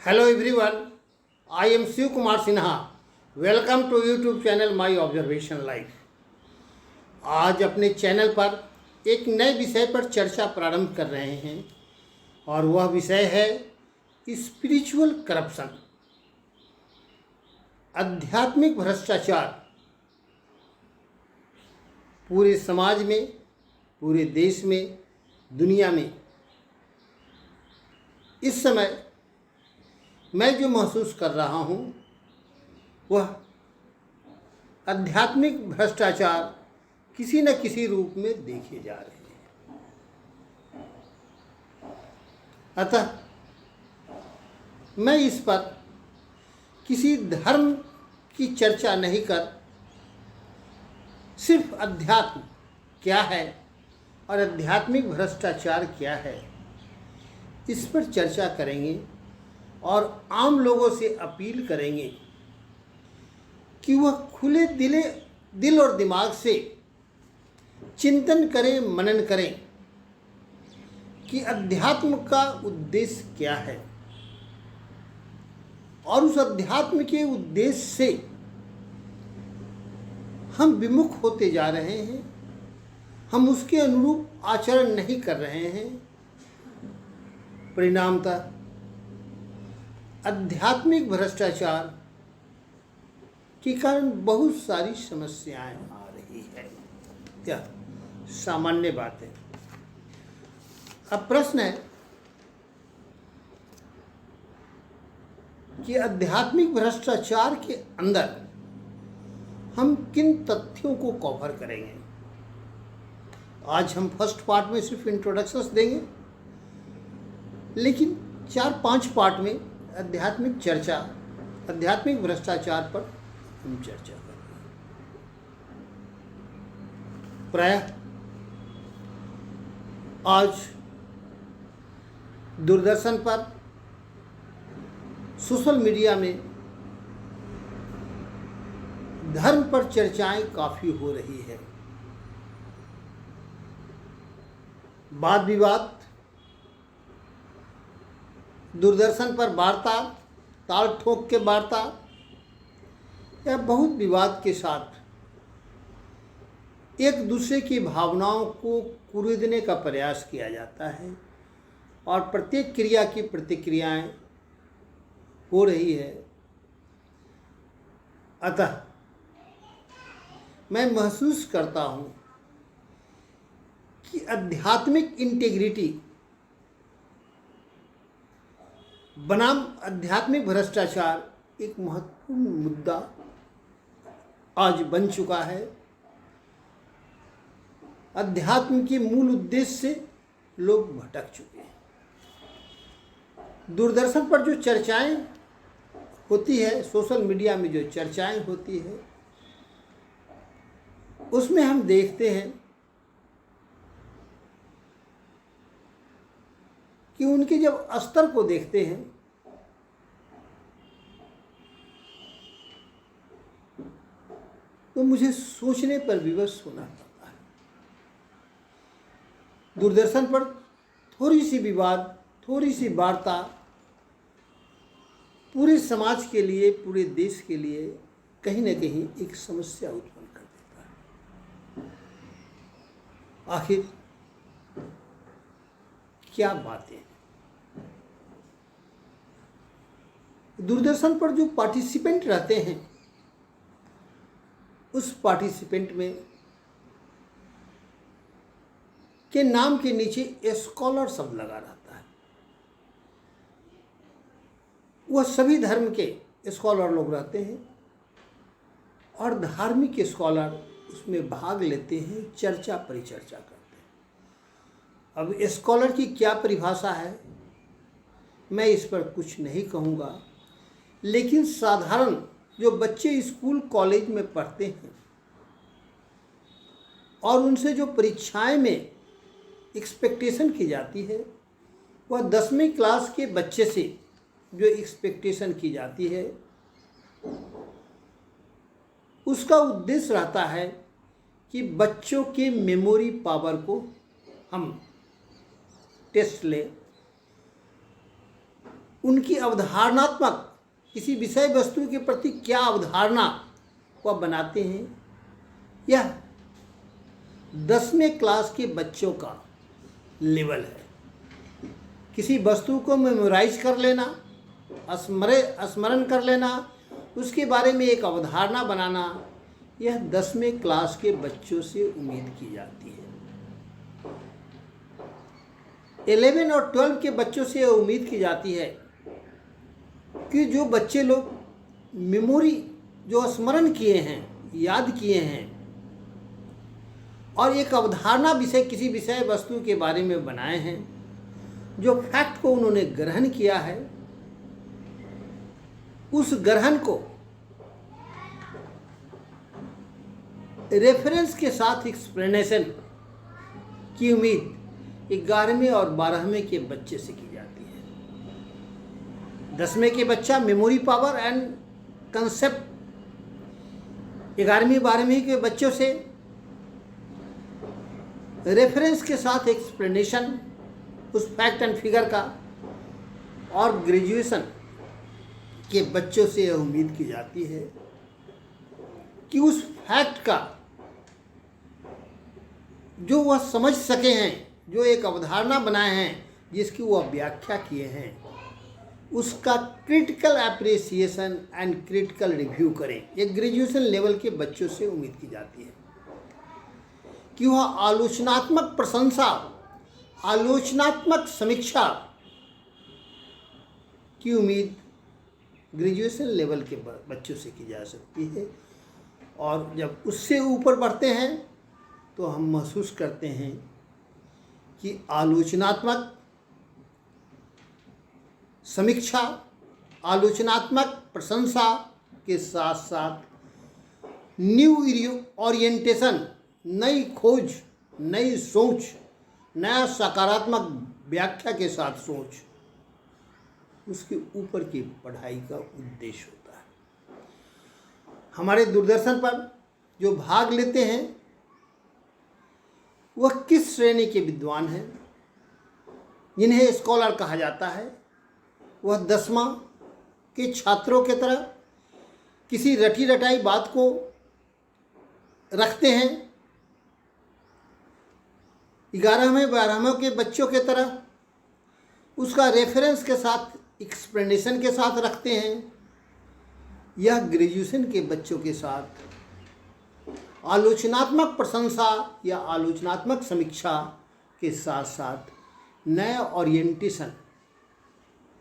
Hello everyone, I am Shiv Kumar Sinha. Welcome to YouTube channel My Observation Life. आज अपने channel पर एक नए विषय पर चर्चा प्रारंभ कर रहे हैं और वह विषय है स्पिरिचुअल करप्शन, आध्यात्मिक भ्रष्टाचार। पूरे समाज में, पूरे देश में, दुनिया में इस समय मैं जो महसूस कर रहा हूँ वह आध्यात्मिक भ्रष्टाचार किसी न किसी रूप में देखे जा रहे हैं। अतः मैं इस पर किसी धर्म की चर्चा नहीं कर सिर्फ अध्यात्म क्या है और आध्यात्मिक भ्रष्टाचार क्या है इस पर चर्चा करेंगे और आम लोगों से अपील करेंगे कि वह खुले दिल और दिमाग से चिंतन करें, मनन करें कि अध्यात्म का उद्देश्य क्या है और उस अध्यात्म के उद्देश्य से हम विमुख होते जा रहे हैं, हम उसके अनुरूप आचरण नहीं कर रहे हैं। परिणामतः आध्यात्मिक भ्रष्टाचार के कारण बहुत सारी समस्याएं आ रही है। यह सामान्य बात है। अब प्रश्न है कि आध्यात्मिक भ्रष्टाचार के अंदर हम किन तथ्यों को कवर करेंगे। आज हम फर्स्ट पार्ट में सिर्फ इंट्रोडक्शंस देंगे, लेकिन 4-5 पार्ट में आध्यात्मिक भ्रष्टाचार पर हम चर्चा करेंगे। प्रायः आज दूरदर्शन पर, सोशल मीडिया में धर्म पर चर्चाएं काफ़ी हो रही है। वाद विवाद, दूरदर्शन पर वार्ता, ताल ठोक के वार्ता या बहुत विवाद के साथ एक दूसरे की भावनाओं को कुरेदने का प्रयास किया जाता है और प्रत्येक क्रिया की प्रतिक्रियाएं हो रही है। अतः मैं महसूस करता हूँ कि आध्यात्मिक इंटीग्रिटी बनाम आध्यात्मिक भ्रष्टाचार एक महत्वपूर्ण मुद्दा आज बन चुका है। अध्यात्म के मूल उद्देश्य से लोग भटक चुके हैं। दूरदर्शन पर जो चर्चाएं होती है, सोशल मीडिया में जो चर्चाएं होती है, उसमें हम देखते हैं कि उनके जब स्तर को देखते हैं तो मुझे सोचने पर विवश होना पड़ता है। दूरदर्शन पर थोड़ी सी विवाद, थोड़ी सी वार्ता पूरे समाज के लिए, पूरे देश के लिए कहीं न कहीं एक समस्या उत्पन्न कर देता है। आखिर क्या बातें? दूरदर्शन पर जो पार्टिसिपेंट रहते हैं, उस पार्टिसिपेंट में के नाम के नीचे स्कॉलर शब्द लगा रहता है। वह सभी धर्म के स्कॉलर लोग रहते हैं और धार्मिक स्कॉलर उसमें भाग लेते हैं, चर्चा परिचर्चा करते हैं। अब स्कॉलर की क्या परिभाषा है मैं इस पर कुछ नहीं कहूँगा, लेकिन साधारण जो बच्चे स्कूल कॉलेज में पढ़ते हैं और उनसे जो परीक्षाएं में एक्सपेक्टेशन की जाती है, वह 10वीं क्लास के बच्चे से जो एक्सपेक्टेशन की जाती है उसका उद्देश्य रहता है कि बच्चों के मेमोरी पावर को हम टेस्ट लें, उनकी अवधारणात्मक किसी विषय वस्तु के प्रति क्या अवधारणा वह बनाते हैं, यह 10वें क्लास के बच्चों का लेवल है। किसी वस्तु को मेमोराइज कर लेना, स्मरण कर लेना, उसके बारे में एक अवधारणा बनाना, यह 10वें क्लास के बच्चों से उम्मीद की जाती है। 11 और 12 के बच्चों से यह उम्मीद की जाती है कि जो बच्चे लोग मेमोरी जो स्मरण किए हैं, याद किए हैं और एक अवधारणा किसी विषय वस्तु के बारे में बनाए हैं, जो फैक्ट को उन्होंने ग्रहण किया है, उस ग्रहण को रेफरेंस के साथ एक्सप्लेनेशन की उम्मीद 11वें और 12वें के बच्चे से की जाती है। 10वें के बच्चा मेमोरी पावर एंड कंसेप्ट, 11वीं 12वीं के बच्चों से रेफरेंस के साथ एक्सप्लेनेशन उस फैक्ट एंड फिगर का, और ग्रेजुएशन के बच्चों से यह उम्मीद की जाती है कि उस फैक्ट का जो वह समझ सके हैं, जो एक अवधारणा बनाए हैं, जिसकी वह व्याख्या किए हैं, उसका critical appreciation and critical review करें। ये ग्रेजुएशन लेवल के बच्चों से उम्मीद की जाती है कि वह आलोचनात्मक प्रशंसा, आलोचनात्मक समीक्षा की उम्मीद ग्रेजुएशन लेवल के बच्चों से की जा सकती है। और जब उससे ऊपर बढ़ते हैं तो हम महसूस करते हैं कि आलोचनात्मक समीक्षा, आलोचनात्मक प्रशंसा के साथ साथ न्यू ओरिएंटेशन, नई खोज, नई सोच, नया सकारात्मक व्याख्या के साथ सोच, उसके ऊपर की पढ़ाई का उद्देश्य होता है। हमारे दूरदर्शन पर जो भाग लेते हैं वह किस श्रेणी के विद्वान हैं, जिन्हें स्कॉलर कहा जाता है। वह 10वां के छात्रों के तरह किसी रटी रटाई बात को रखते हैं, 11वें 12वें के बच्चों के तरह उसका रेफरेंस के साथ, एक्सप्लेनेशन के साथ रखते हैं, यह ग्रेजुएशन के बच्चों के साथ आलोचनात्मक प्रशंसा या आलोचनात्मक समीक्षा के साथ साथ नया ओरिएंटेशन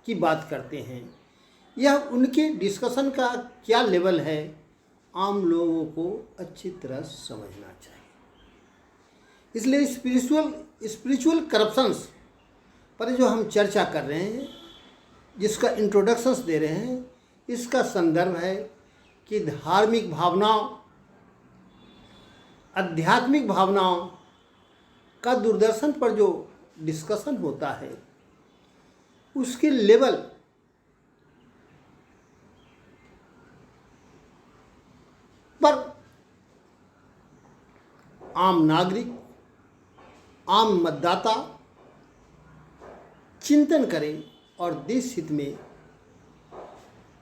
की बात करते हैं। यह उनके डिस्कशन का क्या लेवल है, आम लोगों को अच्छी तरह समझना चाहिए। इसलिए स्पिरिचुअल करप्शंस पर जो हम चर्चा कर रहे हैं, जिसका इंट्रोडक्शंस दे रहे हैं, इसका संदर्भ है कि धार्मिक भावनाओं, आध्यात्मिक भावनाओं का दूरदर्शन पर जो डिस्कशन होता है, उसके लेवल पर आम नागरिक, आम मतदाता चिंतन करें और देश हित में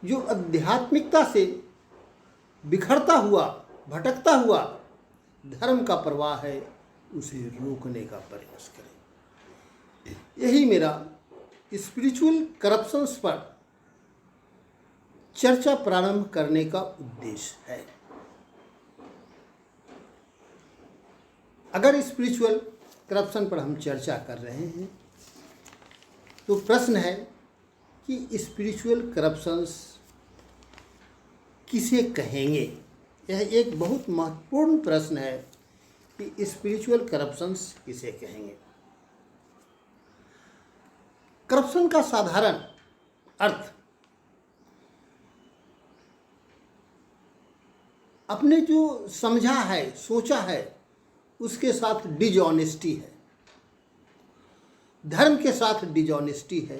जो आध्यात्मिकता से बिखरता हुआ, भटकता हुआ धर्म का प्रवाह है, उसे रोकने का प्रयास करें। यही मेरा स्पिरिचुअल करप्शंस पर चर्चा प्रारंभ करने का उद्देश्य है। अगर स्पिरिचुअल करप्शन पर हम चर्चा कर रहे हैं तो प्रश्न है कि स्पिरिचुअल करप्शंस किसे कहेंगे। यह एक बहुत महत्वपूर्ण प्रश्न है कि स्पिरिचुअल करप्शंस किसे कहेंगे। करप्शन का साधारण अर्थ अपने जो समझा है, सोचा है, उसके साथ डिजऑनेस्टी है, धर्म के साथ डिजऑनेस्टी है,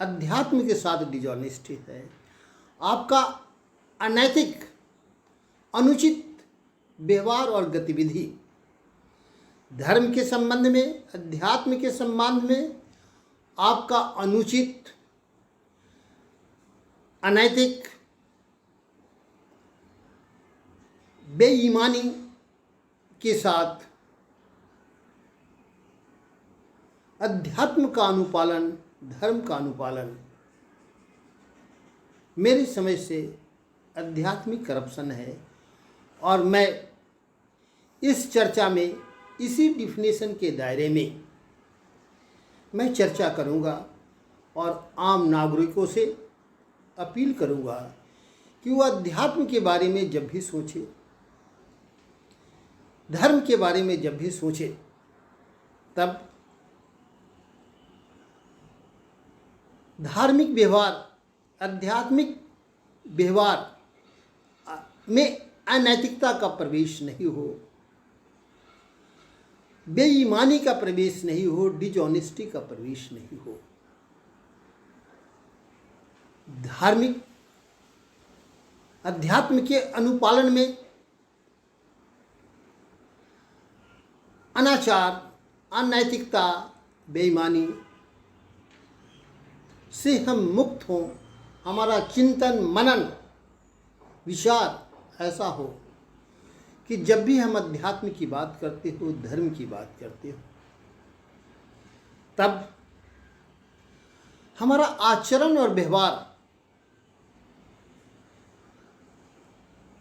अध्यात्म के साथ डिजऑनेस्टी है, आपका अनैतिक, अनुचित व्यवहार और गतिविधि धर्म के संबंध में, अध्यात्म के संबंध में आपका अनुचित, अनैतिक, बेईमानी के साथ अध्यात्म का अनुपालन, धर्म का अनुपालन मेरी समझ से आध्यात्मिक करप्शन है। और मैं इस चर्चा में, इसी डिफिनेशन के दायरे में मैं चर्चा करूंगा और आम नागरिकों से अपील करूंगा कि वो अध्यात्म के बारे में जब भी सोचे, धर्म के बारे में जब भी सोचे, तब धार्मिक व्यवहार, आध्यात्मिक व्यवहार में अनैतिकता का प्रवेश नहीं हो, बेईमानी का प्रवेश नहीं हो, डिसऑनेस्टी का प्रवेश नहीं हो। धार्मिक अध्यात्म के अनुपालन में अनाचार, अनैतिकता, बेईमानी से हम मुक्त हों। हमारा चिंतन, मनन, विचार ऐसा हो कि जब भी हम अध्यात्म की बात करते हो, धर्म की बात करते हो, तब हमारा आचरण और व्यवहार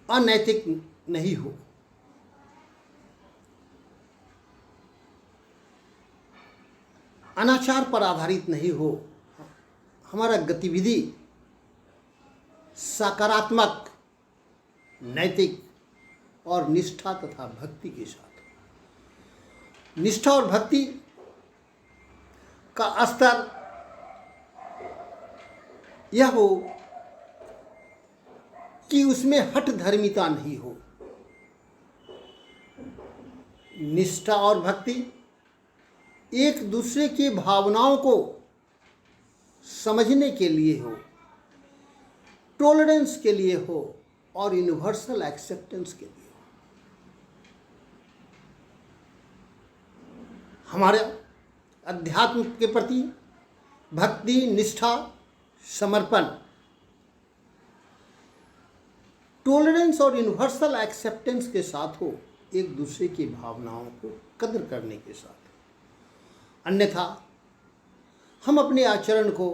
अनैतिक नहीं हो, अनाचार पर आधारित नहीं हो। हमारा गतिविधि सकारात्मक, नैतिक और निष्ठा तथा भक्ति के साथ। निष्ठा और भक्ति का स्तर यह हो कि उसमें हठ धर्मिता नहीं हो। निष्ठा और भक्ति एक दूसरे की भावनाओं को समझने के लिए हो, टॉलरेंस के लिए हो और यूनिवर्सल एक्सेप्टेंस के लिए हो। हमारे अध्यात्म के प्रति भक्ति, निष्ठा, समर्पण, टॉलरेंस और यूनिवर्सल एक्सेप्टेंस के साथ हो, एक दूसरे की भावनाओं को कदर करने के साथ। अन्यथा हम अपने आचरण को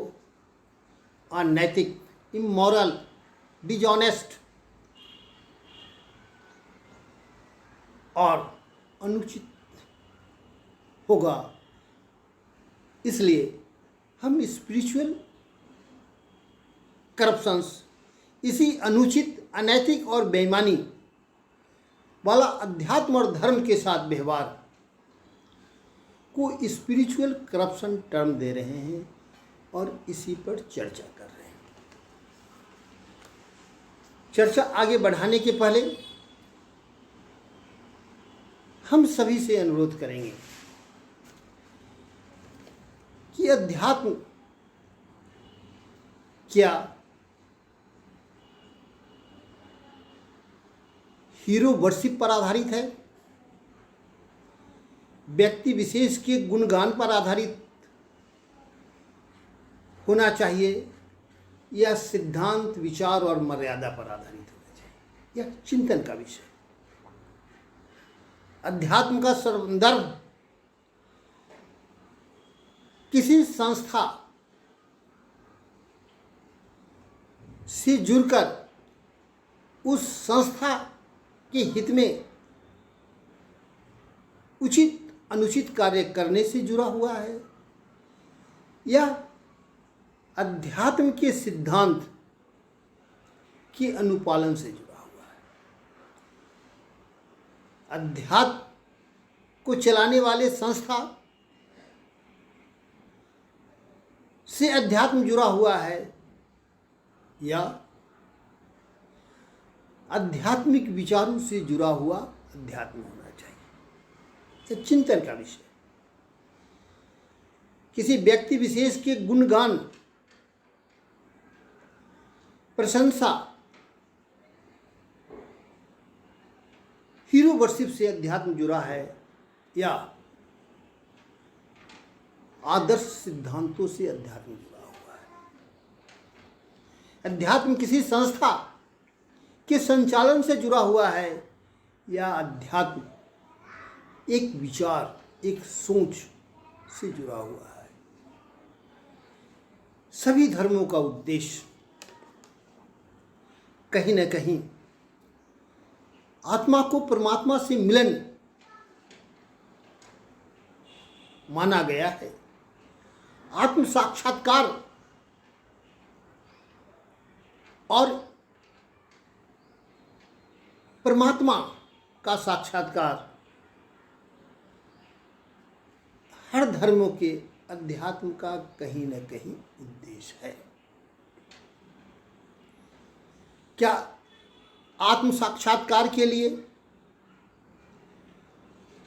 अनैतिक, इमोरल, डिसऑनेस्ट और अनुचित होगा। इसलिए हम स्पिरिचुअल करप्शंस, इसी अनुचित, अनैतिक और बेईमानी वाला अध्यात्म और धर्म के साथ व्यवहार को स्पिरिचुअल करप्शन टर्म दे रहे हैं और इसी पर चर्चा कर रहे हैं। चर्चा आगे बढ़ाने के पहले हम सभी से अनुरोध करेंगे कि अध्यात्म क्या हीरो वर्शिप पर आधारित है, व्यक्ति विशेष के गुणगान पर आधारित होना चाहिए, या सिद्धांत, विचार और मर्यादा पर आधारित होना चाहिए? यह चिंतन का विषय। अध्यात्म का संदर्भ किसी संस्था से जुड़कर उस संस्था के हित में उचित अनुचित कार्य करने से जुड़ा हुआ है, या अध्यात्म के सिद्धांत के अनुपालन से जुड़ा हुआ है। अध्यात्म को चलाने वाले संस्था से अध्यात्म जुड़ा हुआ है, या आध्यात्मिक विचारों से जुड़ा हुआ अध्यात्म होना चाहिए। यह चिंतन का विषय। किसी व्यक्ति विशेष के गुणगान, प्रशंसा, हीरो वर्शिप से अध्यात्म जुड़ा है, या आदर्श सिद्धांतों से अध्यात्म जुड़ा हुआ है। अध्यात्म किसी संस्था के संचालन से जुड़ा हुआ है या अध्यात्म एक विचार, एक सोच से जुड़ा हुआ है। सभी धर्मों का उद्देश्य कहीं न कहीं आत्मा को परमात्मा से मिलन माना गया है। आत्म साक्षात्कार और परमात्मा का साक्षात्कार हर धर्मों के अध्यात्म का कहीं न कहीं उद्देश्य है। क्या आत्म साक्षात्कार के लिए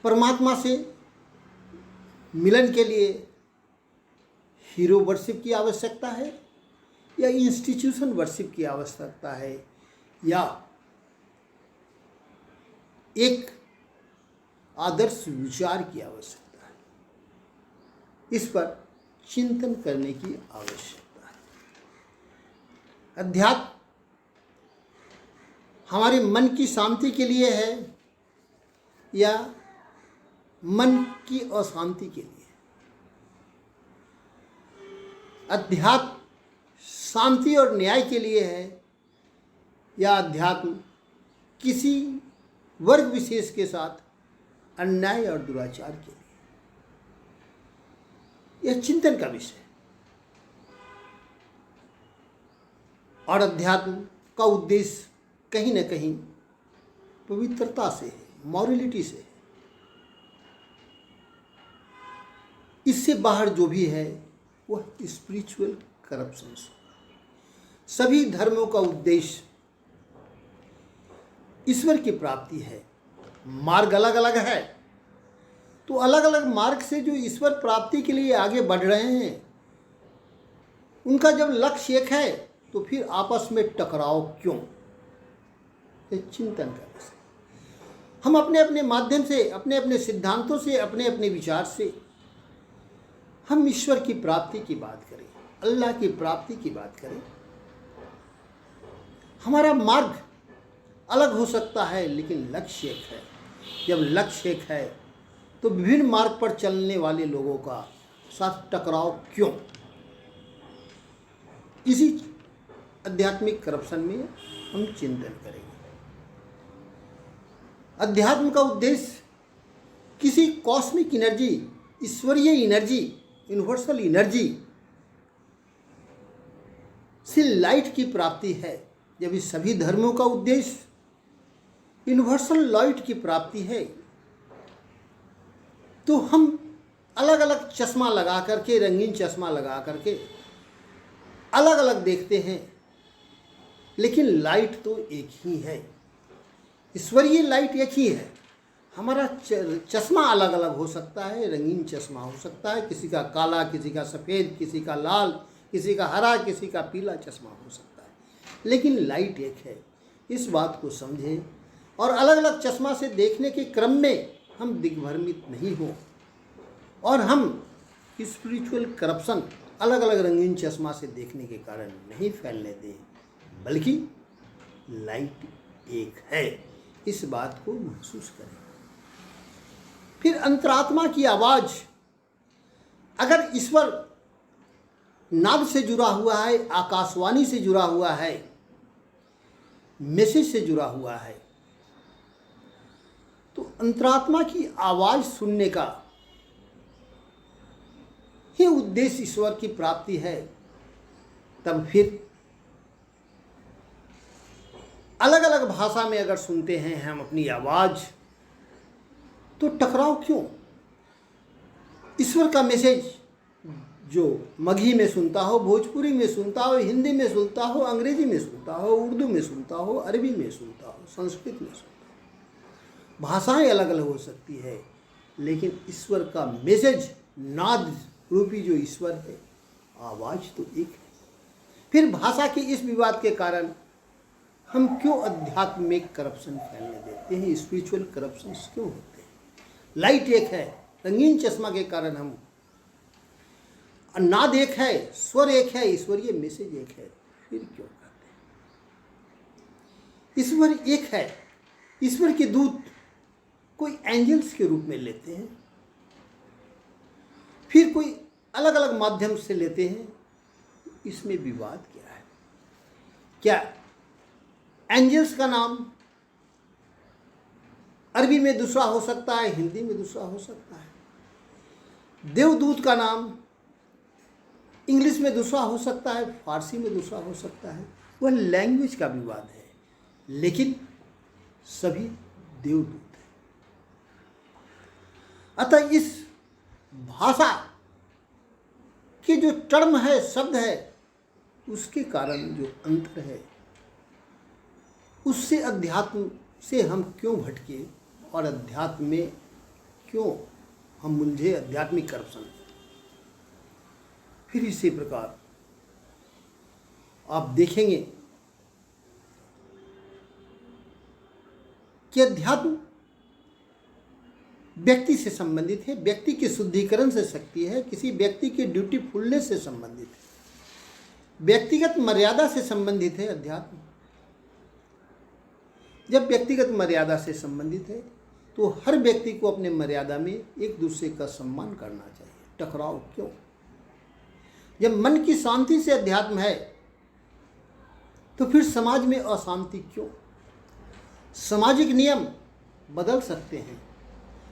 परमात्मा से मिलन के लिए हीरो वर्शिप की आवश्यकता है या इंस्टीट्यूशन वर्शिप की आवश्यकता है या एक आदर्श विचार की आवश्यकता है? इस पर चिंतन करने की आवश्यकता है। अध्यात्म हमारे मन की शांति के लिए है या मन की अशांति के लिए? अध्यात्म शांति और न्याय के लिए है या अध्यात्म किसी वर्ग विशेष के साथ अन्याय और दुराचार के लिए? यह चिंतन का विषय है। और अध्यात्म का उद्देश्य कहीं न कहीं पवित्रता से है, मॉरलिटी से है। इससे बाहर जो भी है वह स्पिरिचुअल करप्शन। सभी धर्मों का उद्देश्य ईश्वर की प्राप्ति है। मार्ग अलग अलग है, तो अलग अलग मार्ग से जो ईश्वर प्राप्ति के लिए आगे बढ़ रहे हैं, उनका जब लक्ष्य एक है तो फिर आपस में टकराव क्यों? यह चिंतन का विषय। हम अपने अपने माध्यम से, अपने अपने सिद्धांतों से, अपने अपने विचार से हम ईश्वर की प्राप्ति की बात करें, अल्लाह की प्राप्ति की बात करें। हमारा मार्ग अलग हो सकता है लेकिन लक्ष्य एक है। जब लक्ष्य एक है तो विभिन्न मार्ग पर चलने वाले लोगों का साथ टकराव क्यों? इसी आध्यात्मिक करप्शन में हम चिंतन करेंगे। अध्यात्म का उद्देश्य किसी कॉस्मिक एनर्जी, ईश्वरीय एनर्जी, यूनिवर्सल एनर्जी से लाइट की प्राप्ति है। जब इस सभी धर्मों का उद्देश्य यूनिवर्सल लाइट की प्राप्ति है तो हम अलग अलग चश्मा लगा करके, रंगीन चश्मा लगा करके अलग अलग देखते हैं, लेकिन लाइट तो एक ही है। ईश्वरीय लाइट एक ही है। हमारा चश्मा अलग अलग हो सकता है, रंगीन चश्मा हो सकता है, किसी का काला, किसी का सफ़ेद, किसी का लाल, किसी का हरा, किसी का पीला चश्मा हो सकता है, लेकिन लाइट एक है। इस बात को समझें और अलग अलग चश्मा से देखने के क्रम में हम दिग्भ्रमित नहीं हो और हम स्पिरिचुअल करप्शन अलग अलग रंगीन चश्मा से देखने के कारण नहीं फैलने दें, बल्कि लाइट एक है। इस बात को महसूस करें। फिर अंतरात्मा की आवाज़, अगर ईश्वर नाद से जुड़ा हुआ है, आकाशवाणी से जुड़ा हुआ है, मैसेज से जुड़ा हुआ है, तो अंतरात्मा की आवाज़ सुनने का ही उद्देश्य ईश्वर की प्राप्ति है। तब फिर अलग अलग भाषा में अगर सुनते हैं हम अपनी आवाज़, तो टकराव क्यों? ईश्वर का मैसेज जो मगही में सुनता हो, भोजपुरी में सुनता हो, हिंदी में सुनता हो, अंग्रेजी में सुनता हो, उर्दू में सुनता हो, अरबी में सुनता हो, संस्कृत में सुनता हो, भाषाएं अलग अलग हो सकती है, लेकिन ईश्वर का मैसेज, नाद रूपी जो ईश्वर है, आवाज़ तो एक है। फिर भाषा के इस विवाद के कारण हम क्यों अध्यात्म में करप्शन फैलने देते हैं? स्पिरिचुअल करप्शन क्यों होते हैं? लाइट एक है, रंगीन चश्मा के कारण हम, नाद एक है, स्वर एक है, ईश्वरीय मैसेज एक है, फिर क्यों? ईश्वर एक है। ईश्वर के दूत कोई एंजल्स के रूप में लेते हैं, फिर कोई अलग अलग माध्यम से लेते हैं। इसमें विवाद क्या है? क्या एंजल्स का नाम अरबी में दूसरा हो सकता है, हिंदी में दूसरा हो सकता है। देवदूत का नाम इंग्लिश में दूसरा हो सकता है, फारसी में दूसरा हो सकता है। वह लैंग्वेज का विवाद है, लेकिन सभी देवदूत हैं। अतः इस भाषा के जो टर्म है, शब्द है, उसके कारण जो अंतर है, उससे अध्यात्म से हम क्यों भटके और अध्यात्म में क्यों हम मुंझे आध्यात्मिक करप्शन। फिर इसी प्रकार आप देखेंगे कि अध्यात्म व्यक्ति से संबंधित है, व्यक्ति के शुद्धिकरण से शक्ति है, किसी व्यक्ति के ड्यूटीफुलनेस से संबंधित है, व्यक्तिगत मर्यादा से संबंधित है। अध्यात्म जब व्यक्तिगत मर्यादा से संबंधित है तो हर व्यक्ति को अपने मर्यादा में एक दूसरे का सम्मान करना चाहिए। टकराव क्यों? जब मन की शांति से अध्यात्म है तो फिर समाज में अशांति क्यों? सामाजिक नियम बदल सकते हैं,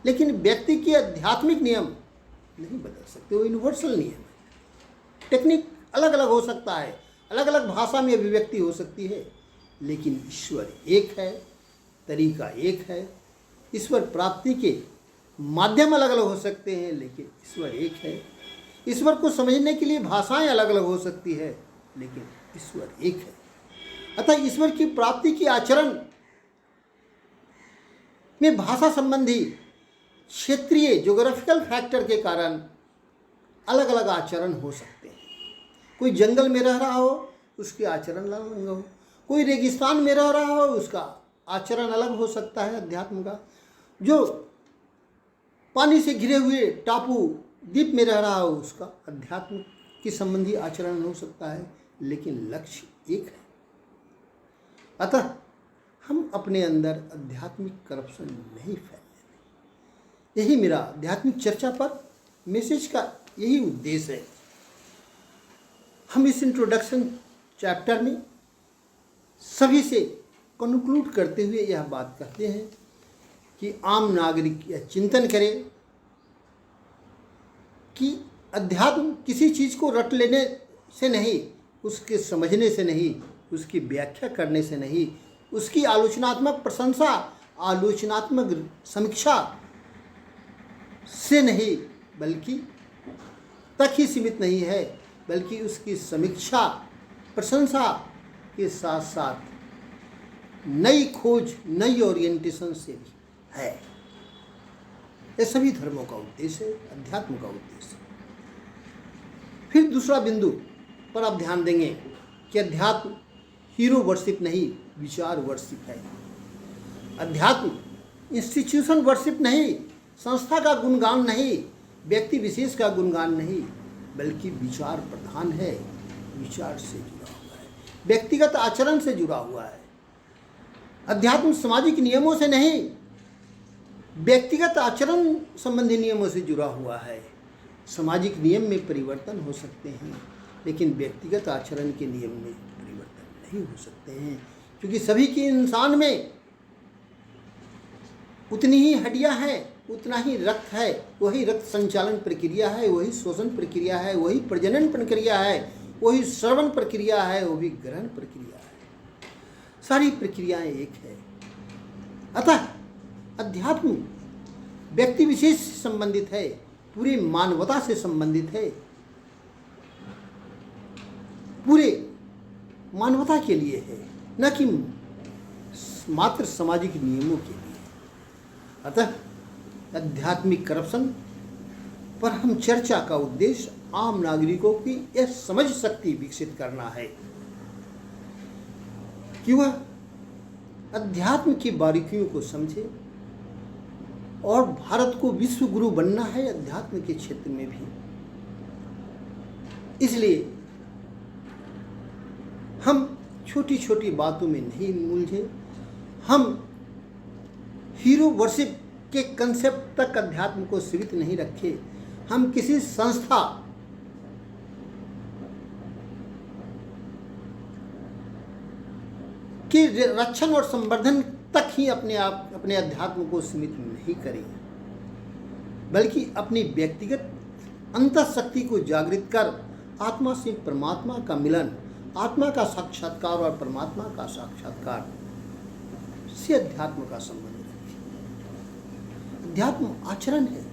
लेकिन व्यक्ति के आध्यात्मिक नियम नहीं बदल सकते। वो यूनिवर्सल नियम है। टेक्निक अलग अलग हो सकता है, अलग अलग भाषा में अभिव्यक्ति हो सकती है, लेकिन ईश्वर एक है, तरीका एक है। ईश्वर प्राप्ति के माध्यम अलग अलग हो सकते हैं, लेकिन ईश्वर एक है। ईश्वर को समझने के लिए भाषाएं अलग अलग हो सकती है, लेकिन ईश्वर एक है। अतः ईश्वर की प्राप्ति की आचरण में भाषा संबंधी क्षेत्रीय ज्योग्राफिकल फैक्टर के कारण अलग अलग आचरण हो सकते हैं। कोई जंगल में रह रहा हो, उसके आचरण अलग हो। कोई रेगिस्तान में रह रहा हो, उसका आचरण अलग हो सकता है। अध्यात्म का जो पानी से घिरे हुए टापू द्वीप में रह रहा हो, उसका अध्यात्म के संबंधी आचरण हो सकता है, लेकिन लक्ष्य एक है। अतः हम अपने अंदर आध्यात्मिक करप्शन नहीं फैलने दें। यही मेरा आध्यात्मिक चर्चा पर मैसेज का यही उद्देश्य है। हम इस इंट्रोडक्शन चैप्टर में सभी से कंक्लूड करते हुए यह बात कहते हैं कि आम नागरिक यह चिंतन करे कि अध्यात्म किसी चीज़ को रट लेने से नहीं, उसके समझने से नहीं, उसकी व्याख्या करने से नहीं, उसकी आलोचनात्मक प्रशंसा, आलोचनात्मक समीक्षा से नहीं, बल्कि तक ही सीमित नहीं है, बल्कि उसकी समीक्षा प्रशंसा के साथ साथ नई खोज, नई ओरिएंटेशन से भी है। यह सभी धर्मों का उद्देश्य है, अध्यात्म का उद्देश्य। फिर दूसरा बिंदु पर आप ध्यान देंगे कि अध्यात्म हीरो वर्शिप नहीं, विचार वर्शिप है। अध्यात्म इंस्टीट्यूशन वर्शिप नहीं, संस्था का गुणगान नहीं, व्यक्ति विशेष का गुणगान नहीं, बल्कि विचार प्रधान है, विचार से जुड़ा हुआ है, व्यक्तिगत आचरण से जुड़ा हुआ है। अध्यात्म सामाजिक नियमों से नहीं, व्यक्तिगत आचरण संबंधी नियमों से जुड़ा हुआ है। सामाजिक नियम में परिवर्तन हो सकते हैं, लेकिन व्यक्तिगत आचरण के नियम में परिवर्तन नहीं हो सकते हैं, क्योंकि सभी के इंसान में उतनी ही हड्डियां हैं, उतना ही रक्त है, वही रक्त संचालन प्रक्रिया है, वही शोषण प्रक्रिया है, वही प्रजनन प्रक्रिया है, वही श्रवण प्रक्रिया है, वही ग्रहण प्रक्रिया है। सारी प्रक्रियाएं एक है। अतः अध्यात्म व्यक्ति विशेष से संबंधित है, पूरी मानवता से संबंधित है, पूरे मानवता के लिए है, न कि मात्र सामाजिक नियमों के लिए। अतः आध्यात्मिक करप्शन पर हम चर्चा का उद्देश्य आम नागरिकों की यह समझ शक्ति विकसित करना है कि वह अध्यात्म की बारीकियों को समझे, और भारत को विश्व गुरु बनना है अध्यात्म के क्षेत्र में भी। इसलिए हम छोटी छोटी बातों में नहीं उलझे, हम हीरो वर्शिप के कंसेप्ट तक अध्यात्म को सीमित नहीं रखे। हम किसी संस्था के रक्षण और संवर्धन तक ही अपने अध्यात्म को सीमित नहीं करें, बल्कि अपनी व्यक्तिगत अंतःशक्ति को जागृत कर आत्मा से परमात्मा का मिलन, आत्मा का साक्षात्कार और परमात्मा का साक्षात्कार से अध्यात्म का संबंध रखें। अध्यात्म आचरण है।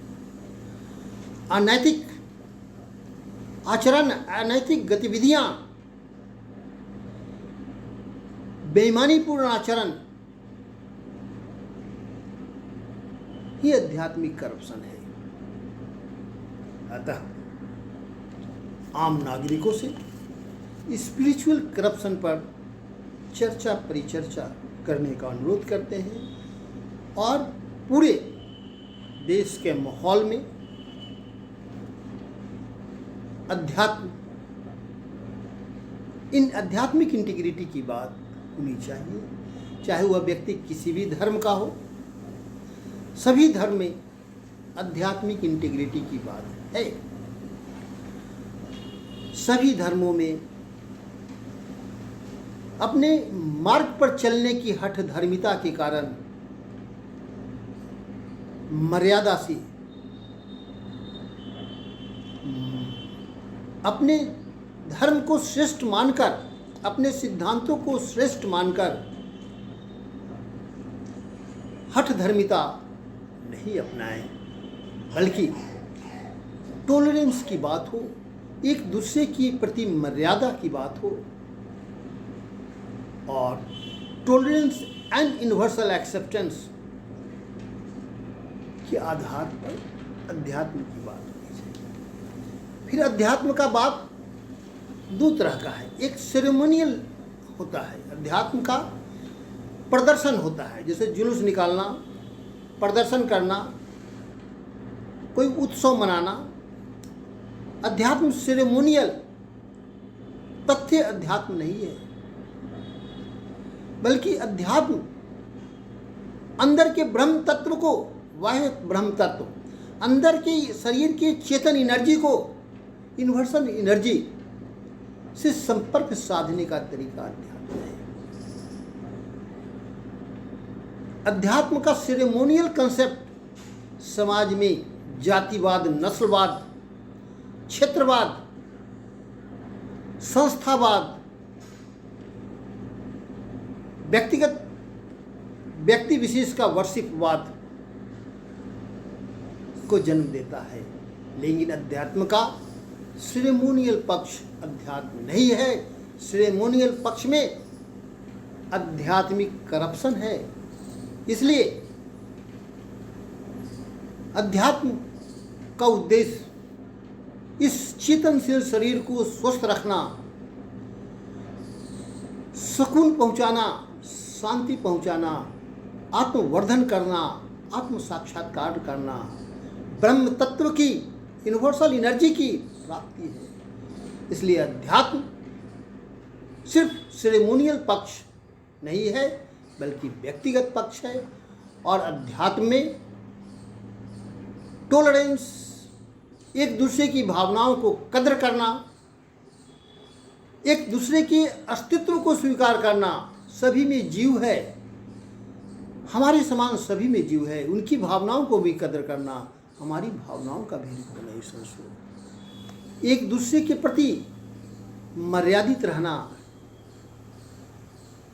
अनैतिक आचरण, अनैतिक गतिविधियां, बेईमानीपूर्ण आचरण ही आध्यात्मिक करप्शन है। अतः आम नागरिकों से स्पिरिचुअल करप्शन पर चर्चा परिचर्चा करने का अनुरोध करते हैं और पूरे देश के माहौल में इन आध्यात्मिक इंटीग्रिटी की बात होनी चाहिए, चाहे वह व्यक्ति किसी भी धर्म का हो। सभी धर्म में आध्यात्मिक इंटीग्रिटी की बात है। सभी धर्मों में अपने मार्ग पर चलने की हठ धर्मिता के कारण मर्यादा से अपने धर्म को श्रेष्ठ मानकर, अपने सिद्धांतों को श्रेष्ठ मानकर हठ धर्मिता नहीं अपनाएं, बल्कि टॉलरेंस की बात हो, एक दूसरे के प्रति मर्यादा की बात हो और टॉलरेंस एंड यूनिवर्सल एक्सेप्टेंस के आधार पर अध्यात्म की बात होनी चाहिए। फिर अध्यात्म का बात दो तरह का है। एक सेरेमोनियल होता है, अध्यात्म का प्रदर्शन होता है, जैसे जुलूस निकालना, प्रदर्शन करना, कोई उत्सव मनाना। अध्यात्म सेरेमोनियल, तथ्य अध्यात्म नहीं है, बल्कि अध्यात्म अंदर के ब्रह्म तत्व को, बाह्य ब्रह्म तत्व, अंदर के शरीर के चेतन एनर्जी को यूनिवर्सल एनर्जी से संपर्क साधने का तरीका अध्यात्म है। अध्यात्म का सेरेमोनियल कंसेप्ट समाज में जातिवाद, नस्लवाद, क्षेत्रवाद, संस्थावाद, व्यक्ति विशेष का वर्शिपवाद को जन्म देता है। लेकिन अध्यात्म का सेरेमोनियल पक्ष अध्यात्म नहीं है। सेरेमोनियल पक्ष में आध्यात्मिक करप्शन है। इसलिए अध्यात्म का उद्देश्य इस चेतनशील शरीर को स्वस्थ रखना, सुकून पहुंचाना, शांति पहुंचाना, आत्मवर्धन करना, आत्म साक्षात्कार करना, ब्रह्म तत्व की, यूनिवर्सल एनर्जी की प्राप्ति है। इसलिए अध्यात्म सिर्फ सेरेमोनियल पक्ष नहीं है, बल्कि व्यक्तिगत पक्ष है। और अध्यात्म में टॉलरेंस, एक दूसरे की भावनाओं को कद्र करना, एक दूसरे के अस्तित्व को स्वीकार करना, सभी में जीव है, हमारे समान सभी में जीव है, उनकी भावनाओं को भी कद्र करना, हमारी भावनाओं का भी नहीं संशोधन, एक दूसरे के प्रति मर्यादित रहना,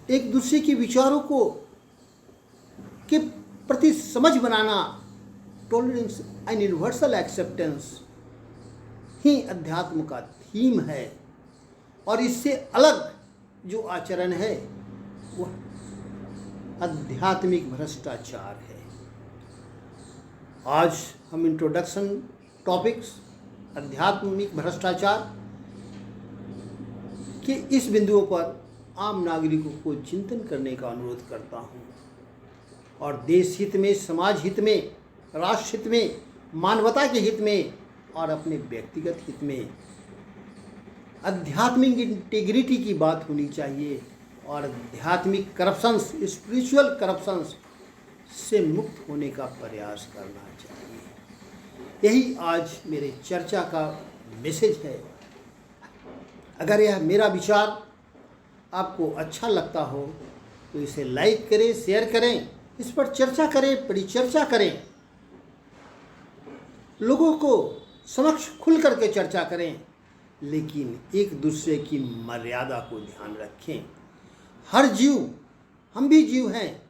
एक दूसरे के विचारों को के प्रति समझ बनाना, टॉलरेंस एंड यूनिवर्सल एक्सेप्टेंस ही अध्यात्म का थीम है। और इससे अलग जो आचरण है वह आध्यात्मिक भ्रष्टाचार है। आज हम इंट्रोडक्शन टॉपिक्स आध्यात्मिक भ्रष्टाचार के इस बिंदुओं पर आम नागरिकों को चिंतन करने का अनुरोध करता हूँ और देश हित में, समाज हित में, राष्ट्र हित में, मानवता के हित में और अपने व्यक्तिगत हित में आध्यात्मिक इंटीग्रिटी की बात होनी चाहिए और आध्यात्मिक करप्शंस, स्पिरिचुअल करप्शंस से मुक्त होने का प्रयास करना चाहिए। यही आज मेरे चर्चा का मैसेज है। अगर यह मेरा विचार आपको अच्छा लगता हो तो इसे लाइक करें, शेयर करें, इस पर चर्चा करें, परिचर्चा करें, लोगों को समक्ष खुल करके चर्चा करें, लेकिन एक दूसरे की मर्यादा को ध्यान रखें। हर जीव, हम भी जीव हैं,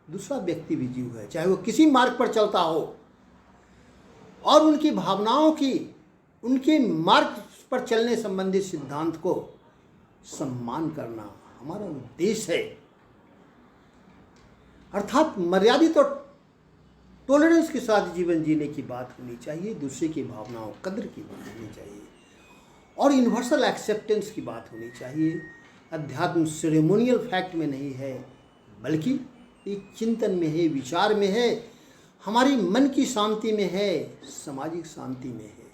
दूसरा व्यक्ति भी जीव है, चाहे वो किसी मार्ग पर चलता हो, और उनकी भावनाओं की, उनके मार्ग पर चलने संबंधित सिद्धांत को सम्मान करना हमारा उद्देश्य है। अर्थात मर्यादित और टॉलरेंस के साथ जीवन जीने की बात होनी चाहिए, दूसरे की भावनाओं कद्र की बात होनी चाहिए, और यूनिवर्सल एक्सेप्टेंस की बात होनी चाहिए। अध्यात्म सेरेमोनियल फैक्ट में नहीं है, बल्कि एक चिंतन में है, विचार में है, हमारी मन की शांति में है, सामाजिक शांति में है।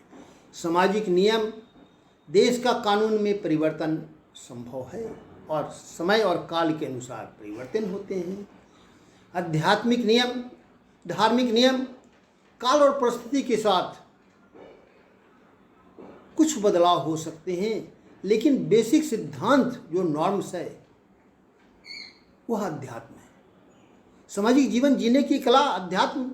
सामाजिक नियम, देश का कानून में परिवर्तन संभव है और समय और काल के अनुसार परिवर्तन होते हैं। आध्यात्मिक नियम, धार्मिक नियम काल और परिस्थिति के साथ कुछ बदलाव हो सकते हैं, लेकिन बेसिक सिद्धांत जो नॉर्म्स है वह अध्यात्म है। सामाजिक जीवन जीने की कला अध्यात्म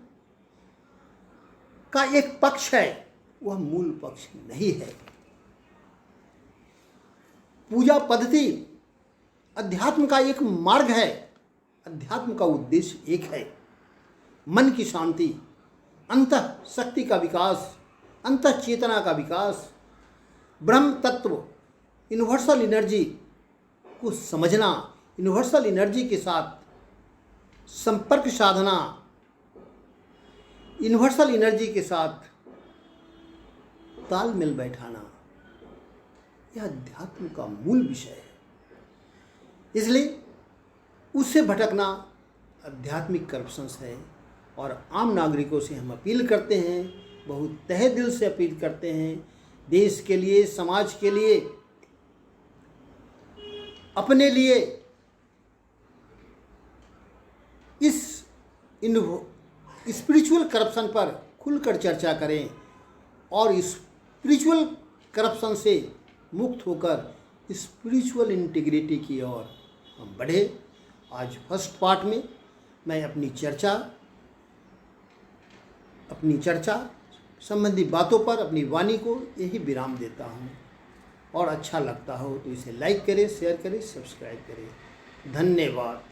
का एक पक्ष है, वह मूल पक्ष नहीं है। पूजा पद्धति अध्यात्म का एक मार्ग है, अध्यात्म का उद्देश्य एक है, मन की शांति, अंतः शक्ति का विकास, अंतः चेतना का विकास, ब्रह्म तत्व, यूनिवर्सल एनर्जी को समझना, यूनिवर्सल एनर्जी के साथ संपर्क साधना, यूनिवर्सल एनर्जी के साथ तालमेल बैठाना, यह अध्यात्म का मूल विषय है। इसलिए उससे भटकना आध्यात्मिक करप्शंस है, और आम नागरिकों से हम अपील करते हैं, बहुत तहे दिल से अपील करते हैं, देश के लिए, समाज के लिए, अपने लिए इस स्पिरिचुअल करप्शन पर खुलकर चर्चा करें और स्पिरिचुअल करप्शन से मुक्त होकर स्पिरिचुअल इंटीग्रिटी की ओर हम बढ़े। आज फर्स्ट पार्ट में मैं अपनी चर्चा संबंधी बातों पर अपनी वाणी को यही विराम देता हूँ, और अच्छा लगता हो तो इसे लाइक करें, शेयर करें, सब्सक्राइब करें। धन्यवाद।